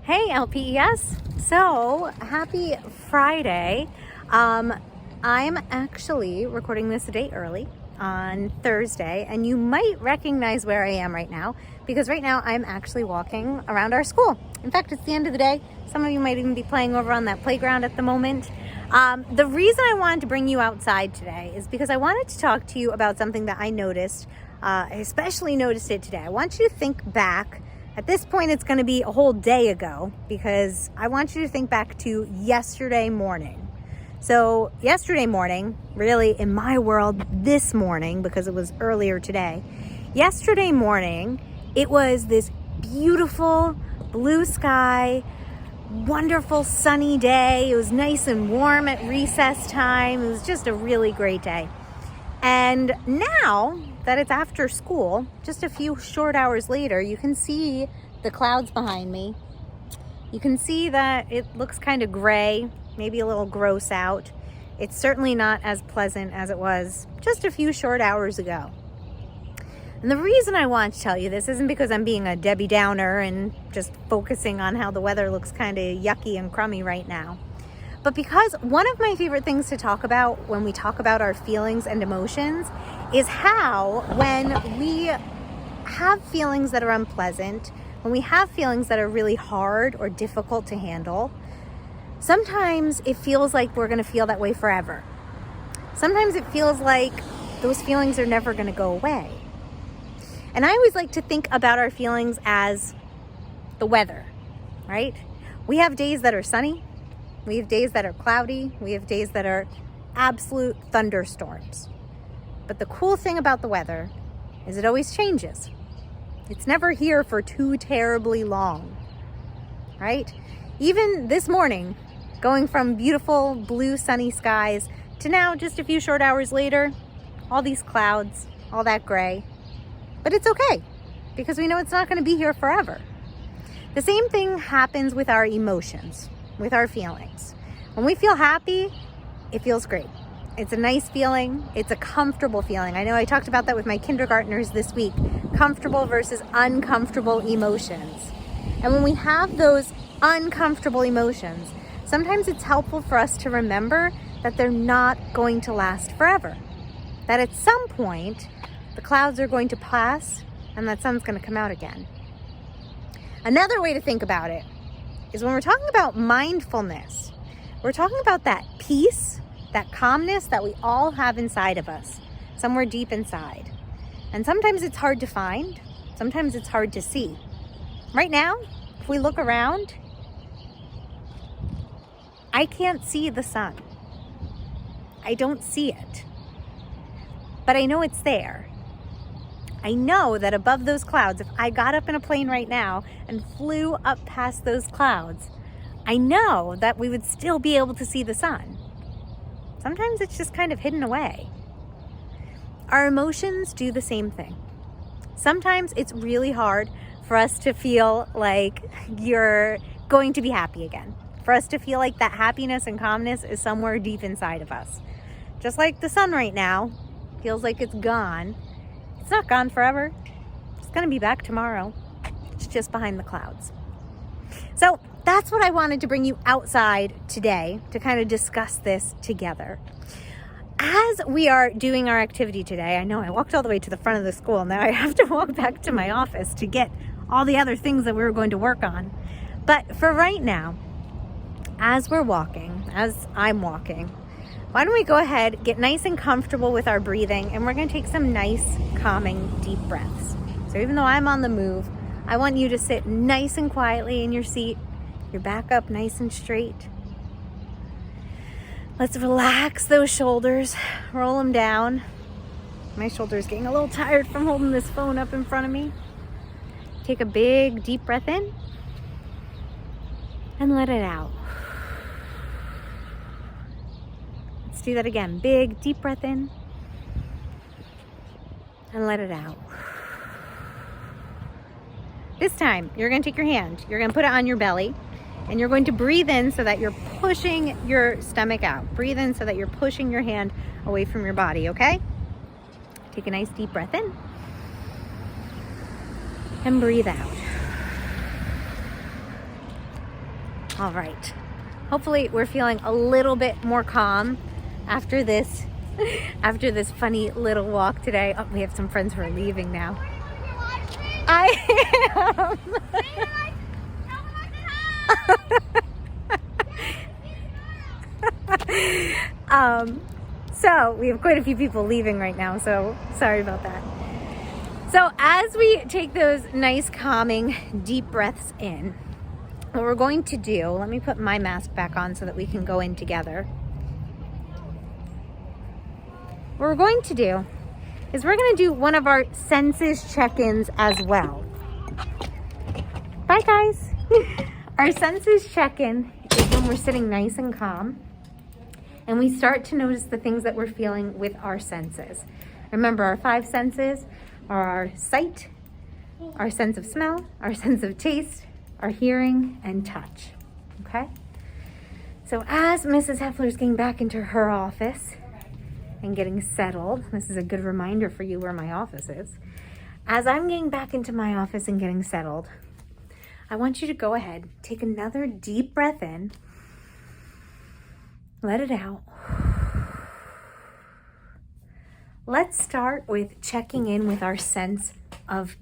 Hey, LPES. So, happy Friday. I'm actually recording this a day early on Thursday, and you might recognize where I am right now because right now I'm actually walking around our school. In fact, it's the end of the day. Some of you might even be playing over on that playground at the moment. The reason I wanted to bring you outside today is because I wanted to talk to you about something that I noticed. I especially noticed it today. I want you to think back. At this point, it's going to be a whole day ago because I want you to think back to yesterday morning. So yesterday morning, really in my world this morning, because it was earlier today, yesterday morning, it was this beautiful blue sky, wonderful sunny day. It was nice and warm at recess time. It was just a really great day. And now that it's after school, just a few short hours later, you can see the clouds behind me. You can see that it looks kind of gray, maybe a little gross out. It's certainly not as pleasant as it was just a few short hours ago. And the reason I want to tell you this isn't because I'm being a Debbie Downer and just focusing on how the weather looks kind of yucky and crummy right now. But because one of my favorite things to talk about when we talk about our feelings and emotions is how when we have feelings that are unpleasant, when we have feelings that are really hard or difficult to handle, sometimes it feels like we're going to feel that way forever. Sometimes it feels like those feelings are never going to go away. And I always like to think about our feelings as the weather, right? We have days that are sunny. We have days that are cloudy. We have days that are absolute thunderstorms. But the cool thing about the weather is it always changes. It's never here for too terribly long, right? Even this morning, going from beautiful blue sunny skies to now just a few short hours later, all these clouds, all that gray. But it's okay because we know it's not going to be here forever. The same thing happens with our emotions, with our feelings. When we feel happy, it feels great. It's a nice feeling. It's a comfortable feeling. I know I talked about that with my kindergartners this week. Comfortable versus uncomfortable emotions. And when we have those uncomfortable emotions, sometimes it's helpful for us to remember that they're not going to last forever. That at some point, the clouds are going to pass and that sun's going to come out again. Another way to think about it is when we're talking about mindfulness, we're talking about that peace, that calmness that we all have inside of us, somewhere deep inside. And sometimes it's hard to find, sometimes it's hard to see. Right now, if we look around, I can't see the sun. I don't see it. But I know it's there. I know that above those clouds, if I got up in a plane right now and flew up past those clouds, I know that we would still be able to see the sun. Sometimes it's just kind of hidden away. Our emotions do the same thing. Sometimes it's really hard for us to feel like you're going to be happy again. For us to feel like that happiness and calmness is somewhere deep inside of us. Just like the sun right now feels like it's gone. It's not gone forever. It's going to be back tomorrow. It's just behind the clouds. So that's what I wanted to bring you outside today to kind of discuss this together. As we are doing our activity today, I know I walked all the way to the front of the school. Now I have to walk back to my office to get all the other things that we were going to work on. But for right now, as we're walking, as I'm walking, why don't we go ahead, get nice and comfortable with our breathing, and we're going to take some nice, calming, deep breaths. So even though I'm on the move, I want you to sit nice and quietly in your seat, your back up nice and straight. Let's relax those shoulders, roll them down. My shoulder's getting a little tired from holding this phone up in front of me. Take a big, deep breath in and let it out. Let's do that again. Big, deep breath in and let it out. This time, you're going to take your hand, you're going to put it on your belly, and you're going to breathe in so that you're pushing your stomach out. Breathe in so that you're pushing your hand away from your body, okay? Take a nice deep breath in and breathe out. All right. Hopefully we're feeling a little bit more calm after this funny little walk today. Oh, we have some friends who are leaving now. I am. So we have quite a few people leaving right now, so sorry about that. So as we take those nice calming deep breaths in, what we're going to do, let me put my mask back on so that we can go in together. What we're going to do is we're going to do one of our senses check-ins as well. Bye guys. Our senses check-in is when we're sitting nice and calm and we start to notice the things that we're feeling with our senses. Remember, our 5 senses are our sight, our sense of smell, our sense of taste, our hearing, and touch. Okay? So as Mrs. Heffler is getting back into her office and getting settled, this is a good reminder for you where my office is. As I'm getting back into my office and getting settled, I want you to go ahead, take another deep breath in, let it out. Let's start with checking in with our sense of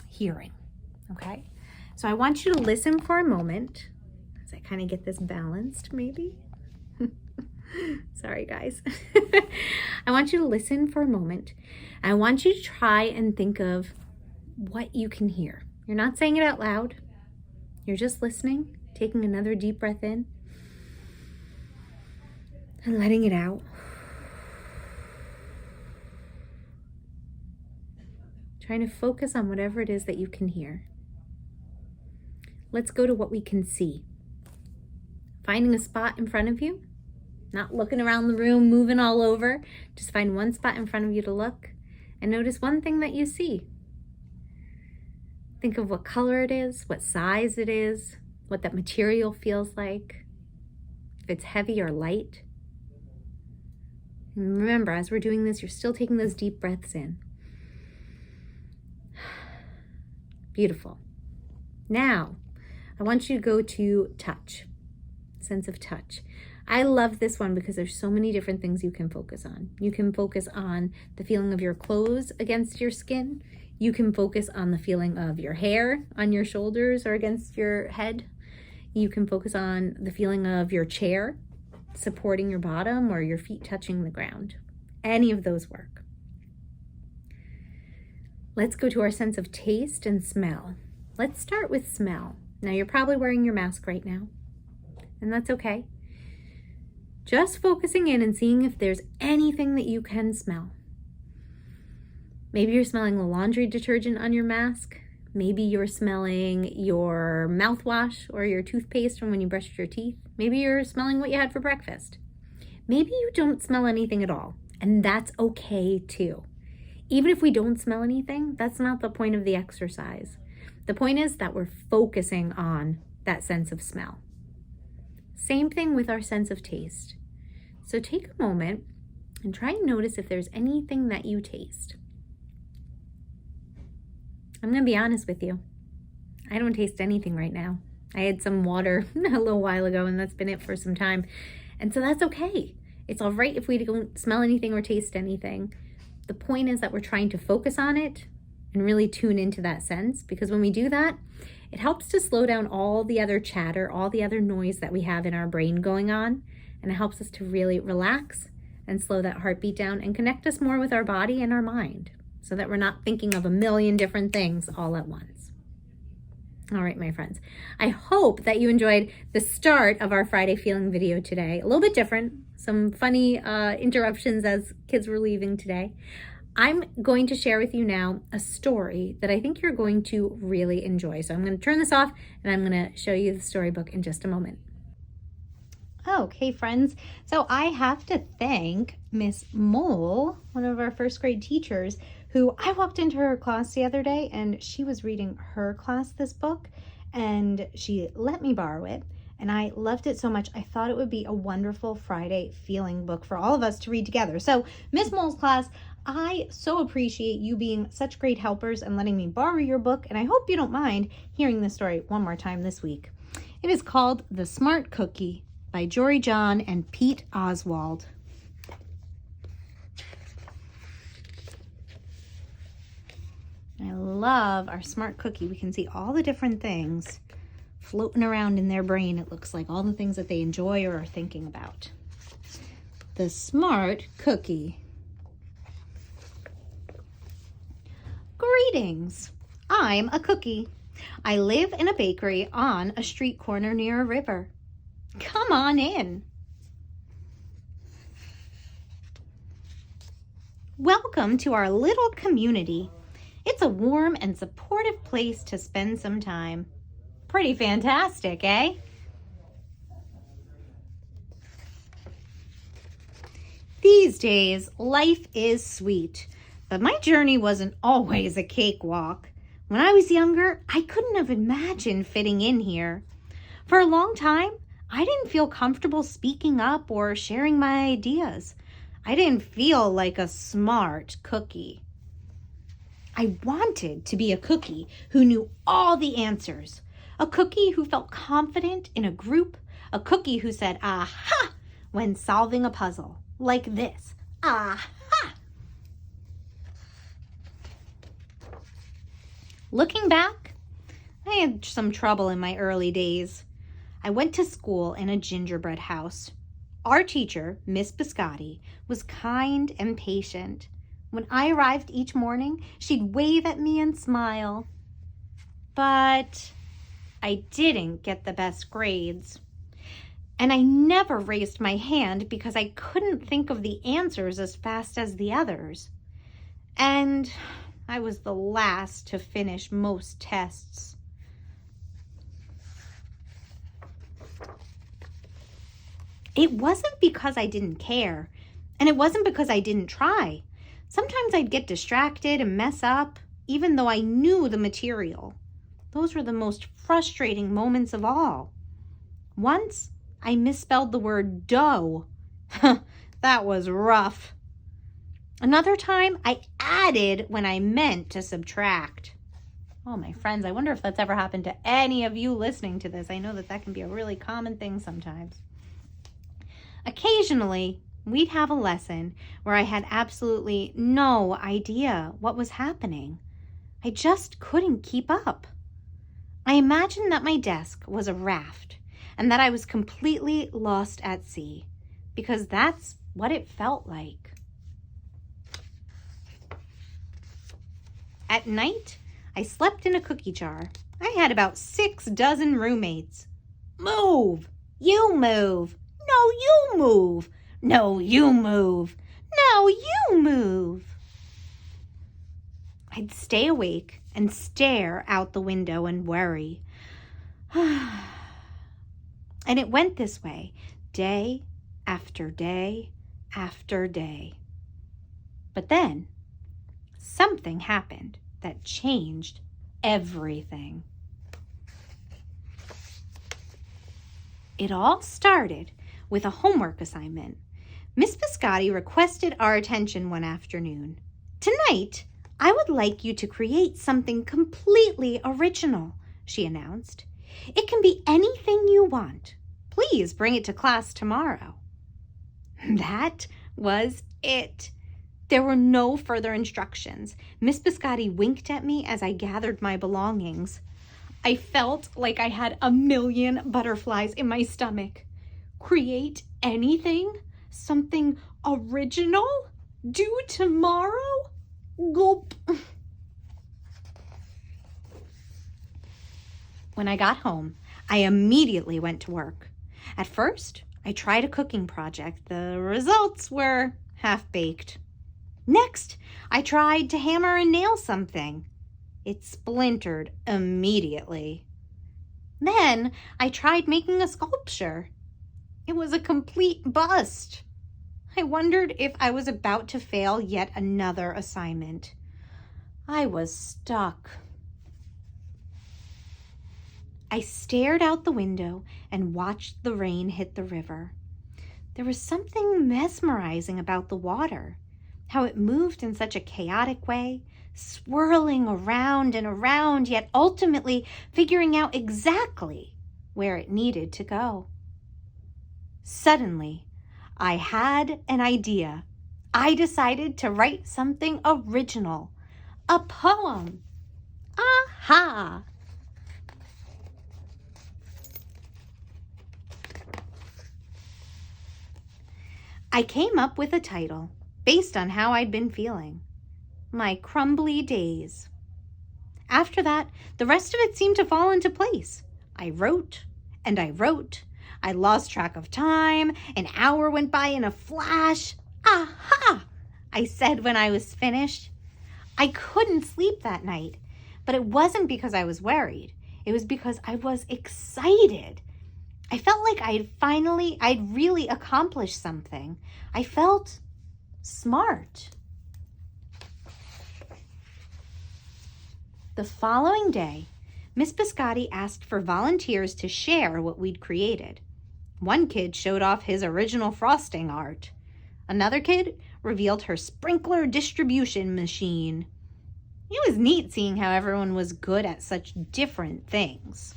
hearing, okay? So I want you to listen for a moment as I kind of get this balanced, maybe. Sorry, guys. I want you to listen for a moment. I want you to try and think of what you can hear. You're not saying it out loud. You're just listening, taking another deep breath in and letting it out. Trying to focus on whatever it is that you can hear. Let's go to what we can see. Finding a spot in front of you, not looking around the room, moving all over. Just find one spot in front of you to look and notice one thing that you see. Think of what color it is, what size it is, what that material feels like, if it's heavy or light. And remember, as we're doing this, you're still taking those deep breaths in. Beautiful. Now, I want you to go to touch, sense of touch. I love this one because there's so many different things you can focus on. You can focus on the feeling of your clothes against your skin. You can focus on the feeling of your hair on your shoulders or against your head. You can focus on the feeling of your chair supporting your bottom or your feet touching the ground. Any of those work. Let's go to our sense of taste and smell. Let's start with smell. Now, you're probably wearing your mask right now, and that's okay. Just focusing in and seeing if there's anything that you can smell. Maybe you're smelling the laundry detergent on your mask. Maybe you're smelling your mouthwash or your toothpaste from when you brushed your teeth. Maybe you're smelling what you had for breakfast. Maybe you don't smell anything at all, and that's okay too. Even if we don't smell anything, that's not the point of the exercise. The point is that we're focusing on that sense of smell. Same thing with our sense of taste. So take a moment and try and notice if there's anything that you taste. I'm going to be honest with you. I don't taste anything right now. I had some water a little while ago, and that's been it for some time. And so that's okay. It's all right if we don't smell anything or taste anything. The point is that we're trying to focus on it and really tune into that sense, because when we do that, it helps to slow down all the other chatter, all the other noise that we have in our brain going on, and it helps us to really relax and slow that heartbeat down and connect us more with our body and our mind so that we're not thinking of a million different things all at once. All right, my friends, I hope that you enjoyed the start of our Friday Feeling video today. A little bit different, some funny interruptions as kids were leaving today. I'm going to share with you now a story that I think you're going to really enjoy. So I'm going to turn this off and I'm going to show you the storybook in just a moment. Okay, friends. So I have to thank Miss Mole, one of our first grade teachers, who I walked into her class the other day and she was reading her class this book and she let me borrow it. And I loved it so much, I thought it would be a wonderful Friday feeling book for all of us to read together. So Miss Mole's class, I so appreciate you being such great helpers and letting me borrow your book. And I hope you don't mind hearing this story one more time this week. It is called The Smart Cookie by Jory John and Pete Oswald. I love our Smart Cookie. We can see all the different things floating around in their brain. It looks like all the things that they enjoy or are thinking about. The Smart Cookie. Greetings. I'm a cookie. I live in a bakery on a street corner near a river. Come on in. Welcome to our little community. It's a warm and supportive place to spend some time. Pretty fantastic, eh? These days, life is sweet, but my journey wasn't always a cakewalk. When I was younger, I couldn't have imagined fitting in here. For a long time, I didn't feel comfortable speaking up or sharing my ideas. I didn't feel like a smart cookie. I wanted to be a cookie who knew all the answers, a cookie who felt confident in a group, a cookie who said, aha, when solving a puzzle, like this, aha. Looking back, I had some trouble in my early days. I went to school in a gingerbread house. Our teacher, Miss Biscotti, was kind and patient. When I arrived each morning, she'd wave at me and smile. But I didn't get the best grades. And I never raised my hand because I couldn't think of the answers as fast as the others. And I was the last to finish most tests. It wasn't because I didn't care, and it wasn't because I didn't try. Sometimes I'd get distracted and mess up, even though I knew the material. Those were the most frustrating moments of all. Once, I misspelled the word dough. That was rough. Another time, I added when I meant to subtract. Oh, my friends, I wonder if that's ever happened to any of you listening to this. I know that can be a really common thing sometimes. Occasionally, we'd have a lesson where I had absolutely no idea what was happening. I just couldn't keep up. I imagined that my desk was a raft and that I was completely lost at sea, because that's what it felt like. At night, I slept in a cookie jar. I had about 6 dozen roommates. Move! You move! No, you move! No, you move! No, you move! I'd stay awake and stare out the window and worry. And it went this way, day after day after day. But then, something happened that changed everything. It all started with a homework assignment. Miss Biscotti requested our attention one afternoon. Tonight, I would like you to create something completely original, she announced. It can be anything you want. Please bring it to class tomorrow. That was it. There were no further instructions. Miss Biscotti winked at me as I gathered my belongings. I felt like I had 1,000,000 butterflies in my stomach. Create anything? Something original? Due tomorrow? Gulp. When I got home, I immediately went to work. At first, I tried a cooking project. The results were half-baked. Next, I tried to hammer and nail something. It splintered immediately. Then, I tried making a sculpture. It was a complete bust. I wondered if I was about to fail yet another assignment. I was stuck. I stared out the window and watched the rain hit the river. There was something mesmerizing about the water, how it moved in such a chaotic way, swirling around and around, yet ultimately figuring out exactly where it needed to go. Suddenly, I had an idea. I decided to write something original, a poem. Aha! I came up with a title based on how I'd been feeling. My Crumbly Days. After that, the rest of it seemed to fall into place. I wrote and I wrote. I lost track of time. An hour went by in a flash. Aha! I said when I was finished. I couldn't sleep that night, but it wasn't because I was worried. It was because I was excited. I felt like I'd really accomplished something. I felt smart. The following day, Miss Biscotti asked for volunteers to share what we'd created. One kid showed off his original frosting art. Another kid revealed her sprinkler distribution machine. It was neat seeing how everyone was good at such different things.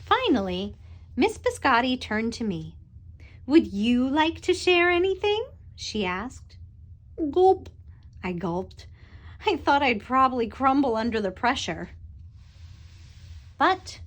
Finally, Miss Biscotti turned to me. "Would you like to share anything?" she asked. Gulp. I gulped. I thought I'd probably crumble under the pressure. But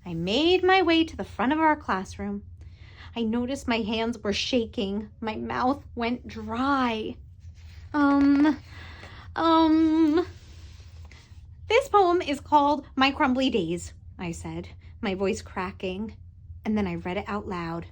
I made my way to the front of our classroom. I noticed my hands were shaking. My mouth went dry. This poem is called My Crumbly Days, I said, my voice cracking, and then I read it out loud.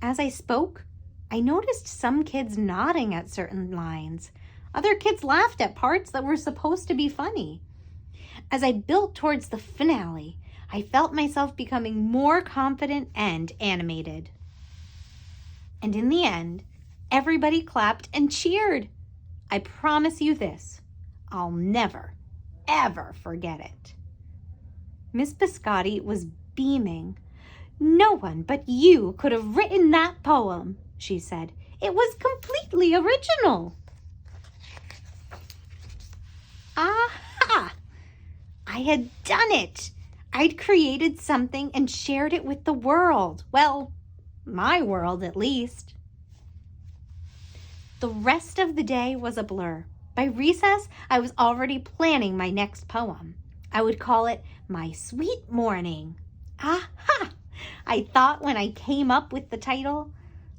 As I spoke, I noticed some kids nodding at certain lines. Other kids laughed at parts that were supposed to be funny. As I built towards the finale, I felt myself becoming more confident and animated. And in the end, everybody clapped and cheered. I promise you this, I'll never, ever forget it. Miss Biscotti was beaming. "No one but you could have written that poem," she said. "It was completely original." Aha! I had done it. I'd created something and shared it with the world. Well, my world at least. The rest of the day was a blur. By recess, I was already planning my next poem. I would call it My Sweet Morning. Aha! I thought when I came up with the title.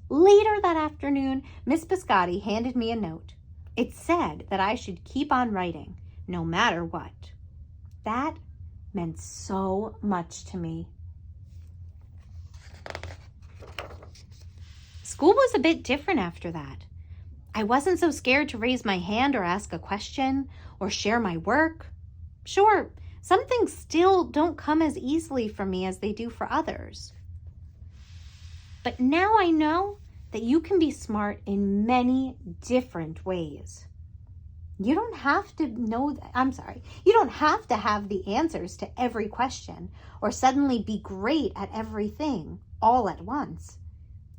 Later that afternoon, Miss Biscotti handed me a note. It said that I should keep on writing, no matter what. That meant so much to me. School was a bit different after that. I wasn't so scared to raise my hand or ask a question or share my work. Sure, some things still don't come as easily for me as they do for others. But now I know that you can be smart in many different ways. You don't have to you don't have to have the answers to every question or suddenly be great at everything all at once.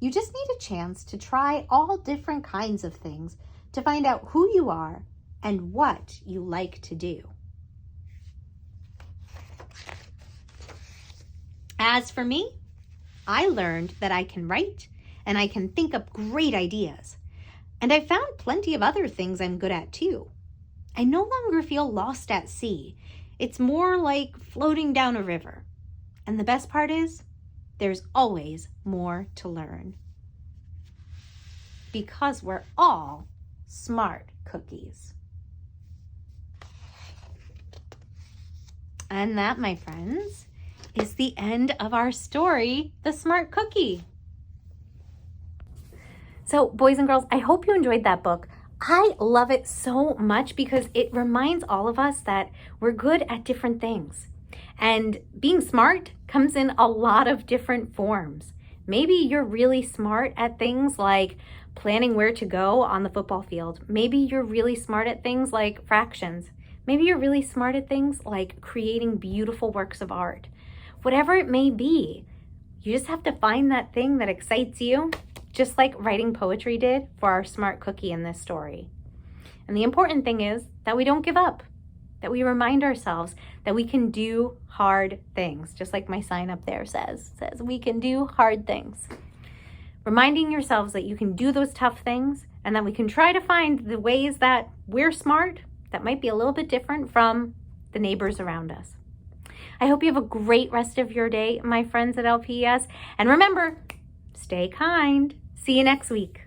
You just need a chance to try all different kinds of things to find out who you are and what you like to do. As for me, I learned that I can write and I can think up great ideas. And I found plenty of other things I'm good at too. I no longer feel lost at sea. It's more like floating down a river. And the best part is, there's always more to learn. Because we're all smart cookies. And that, my friends, is the end of our story, The Smart Cookie. So, boys and girls, I hope you enjoyed that book. I love it so much because it reminds all of us that we're good at different things. And being smart comes in a lot of different forms. Maybe you're really smart at things like planning where to go on the football field. Maybe you're really smart at things like fractions. Maybe you're really smart at things like creating beautiful works of art. Whatever it may be, you just have to find that thing that excites you, just like writing poetry did for our smart cookie in this story. And the important thing is that we don't give up, that we remind ourselves that we can do hard things, just like my sign up there says we can do hard things. Reminding yourselves that you can do those tough things and that we can try to find the ways that we're smart that might be a little bit different from the neighbors around us. I hope you have a great rest of your day, my friends at LPS. And remember, stay kind. See you next week.